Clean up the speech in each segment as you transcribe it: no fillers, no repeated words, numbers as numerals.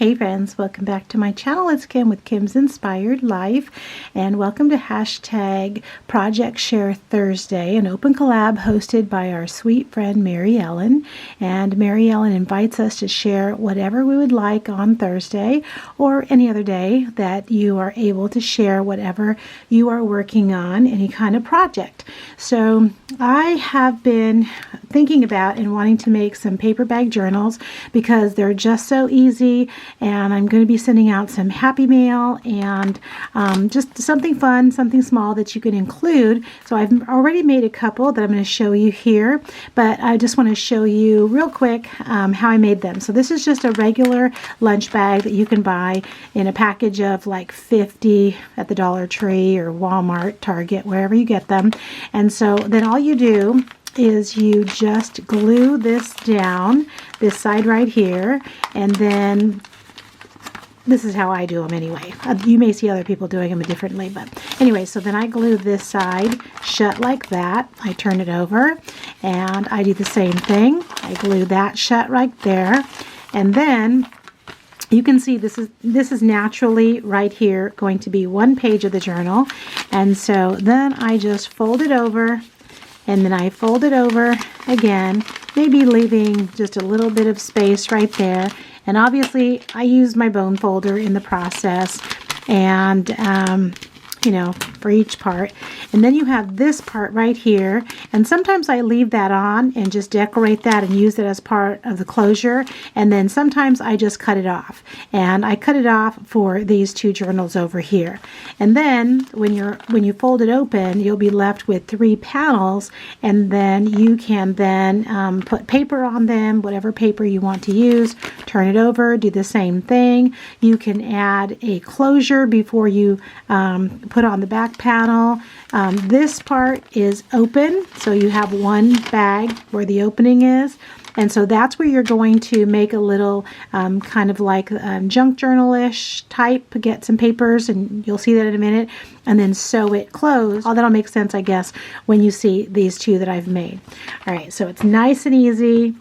Hey friends, welcome back to my channel. It's Kim with Kim's Inspired Life, and welcome to hashtag Project Share Thursday, an open collab hosted by our sweet friend Mary Ellen. And Mary Ellen invites us to share whatever we would like on Thursday or any other day that you are able to share whatever you are working on, any kind of project. So I have been thinking about and wanting to make some paper bag journals because they're just so easy, and I'm going to be sending out some happy mail and just something fun, something small that you can include. So I've already made a couple that I'm going to show you here, but I just want to show you real quick how I made them. So this is just a regular lunch bag that you can buy in a package of like 50 at the Dollar Tree or Walmart, Target, wherever you get them. And so then all you do is you just glue this down, this side right here, and then this is how I do them anyway. You may see other people doing them differently, but anyway, so then I glue this side shut like that. I turn it over and I do the same thing. I glue that shut right there, and then you can see this is naturally right here going to be one page of the journal. And so then I just fold it over, and then I fold it over again, maybe leaving just a little bit of space right there. And obviously I use my bone folder in the process, and you know, for each part. And then you have this part right here, and sometimes I leave that on and just decorate that and use it as part of the closure, and then sometimes I just cut it off, and I cut it off for these two journals over here. And then when you fold it open, you'll be left with 3 panels, and then you can then put paper on them, whatever paper you want to use, turn it over, do the same thing. You can add a closure before you put on the back panel. This part is open, so you have one bag where the opening is, and so that's where you're going to make a little kind of like junk journal-ish type, get some papers, and you'll see that in a minute, and then sew it closed. All that'll make sense, I guess, when you see these two that I've made. All right, so it's nice and easy.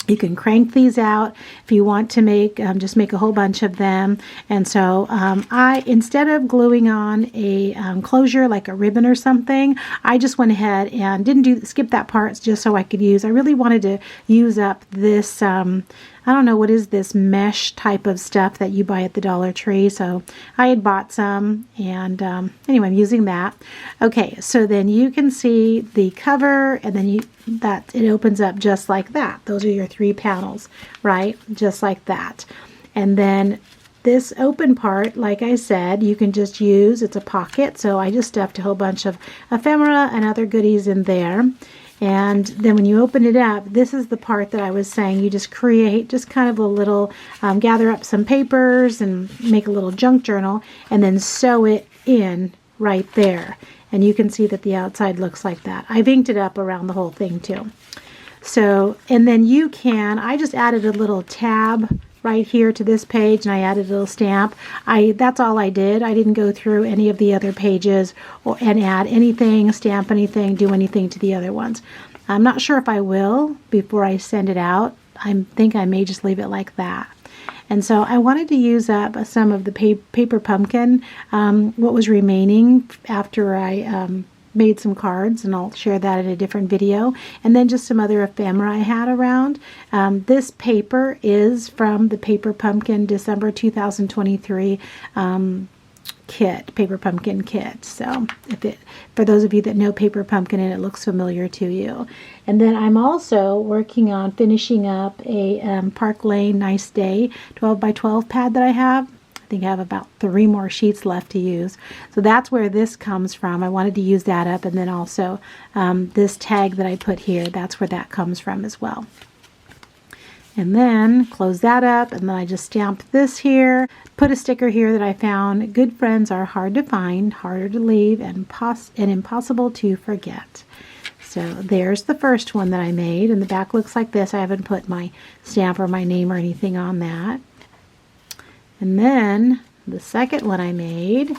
You can crank these out if you want to make, just make a whole bunch of them. And so I, instead of gluing on a closure like a ribbon or something, I just went ahead and didn't skip that part just so I could use. I really wanted to use up this, I don't know, what is this mesh type of stuff that you buy at the Dollar Tree. So I had bought some, and anyway, I'm using that. Okay, so then you can see the cover, and then that it opens up just like that. Those are your 3 panels, right? Just like that. And then this open part, like I said, you can just use, it's a pocket, so I just stuffed a whole bunch of ephemera and other goodies in there. And then when you open it up, this is the part that I was saying, you just create just kind of a little, gather up some papers and make a little junk journal, and then sew it in right there. And you can see that the outside looks like that. I've inked it up around the whole thing too. So, and then you can, I just added a little tab right here to this page, and I added a little stamp. That's all I did. I didn't go through any of the other pages and add anything, stamp anything, do anything to the other ones. I'm not sure if I will before I send it out. I think I may just leave it like that. And so I wanted to use up some of the paper pumpkin, what was remaining after I made some cards, and I'll share that in a different video, and then just some other ephemera I had around. This paper is from the Paper Pumpkin December 2023 kit, Paper Pumpkin kit. So for those of you that know Paper Pumpkin and it looks familiar to you. And then I'm also working on finishing up a Park Lane Nice Day 12 by 12 pad that I have. I think I have about 3 more sheets left to use. So that's where this comes from. I wanted to use that up, and then also this tag that I put here, that's where that comes from as well. And then close that up, and then I just stamped this here, put a sticker here that I found. Good friends are hard to find, harder to leave, and impossible to forget. So there's the first one that I made, and the back looks like this. I haven't put my stamp or my name or anything on that. And then the second one I made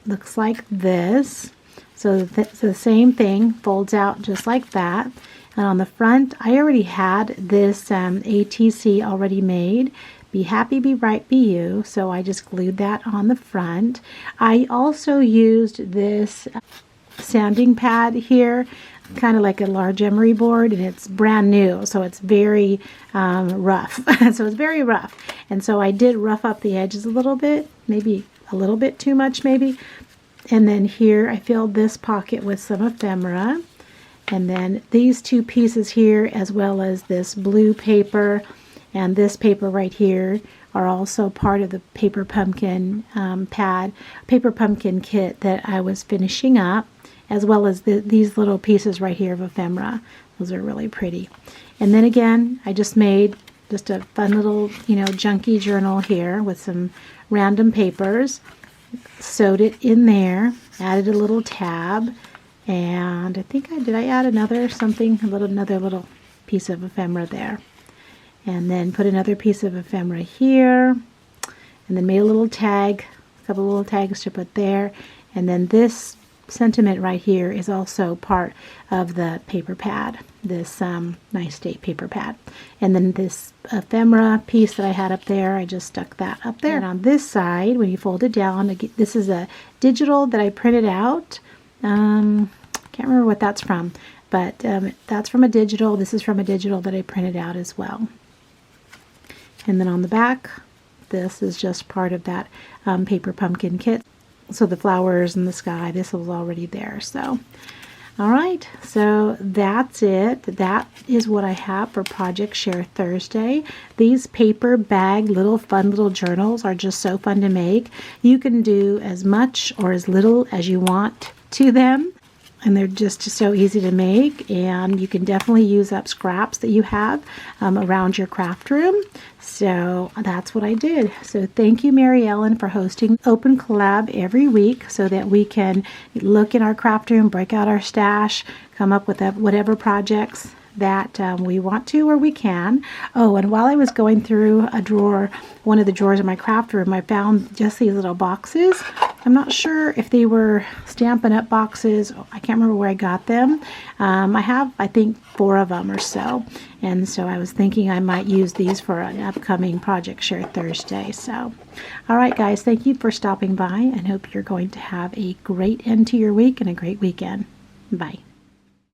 looks like this. So the same thing folds out just like that. And on the front, I already had this ATC already made. Be happy, be right, be you. So I just glued that on the front. I also used this sanding pad here, kind of like a large emery board, and it's brand new, so it's very rough. So it's very rough. And so I did rough up the edges a little bit, maybe a little bit too much maybe. And then here I filled this pocket with some ephemera. And then these two pieces here, as well as this blue paper and this paper right here, are also part of the paper pumpkin paper pumpkin kit that I was finishing up, as well as these little pieces right here of ephemera. Those are really pretty. And then again, I just made just a fun little, junky journal here with some random papers. Sewed it in there, added a little tab, and I think I add another little piece of ephemera there. And then put another piece of ephemera here, and then made a little tag, a couple little tags to put there. And then this sentiment right here is also part of the paper pad, this Nice State paper pad. And then this ephemera piece that I had up there, I just stuck that up there. And on this side, when you fold it down, this is a digital that I printed out. Can't remember what that's from, but that's from a digital. This is from a digital that I printed out as well. And then on the back, this is just part of that paper pumpkin kit. So the flowers and the sky, this was already there. So, all right, so that's it. That is what I have for Project Share Thursday. These paper bag fun little journals are just so fun to make. You can do as much or as little as you want to them. And they're just so easy to make, and you can definitely use up scraps that you have around your craft room. So that's what I did. So thank you, Mary Ellen, for hosting Open Collab every week so that we can look in our craft room, break out our stash, come up with whatever projects that we want to or we can. Oh, and while I was going through one of the drawers in my craft room, I found just these little boxes. I'm not sure if they were Stampin' Up! Boxes. I can't remember where I got them. I have, I think, 4 of them or so. And so I was thinking I might use these for an upcoming Project Share Thursday. So, all right, guys, thank you for stopping by, and hope you're going to have a great end to your week and a great weekend. Bye.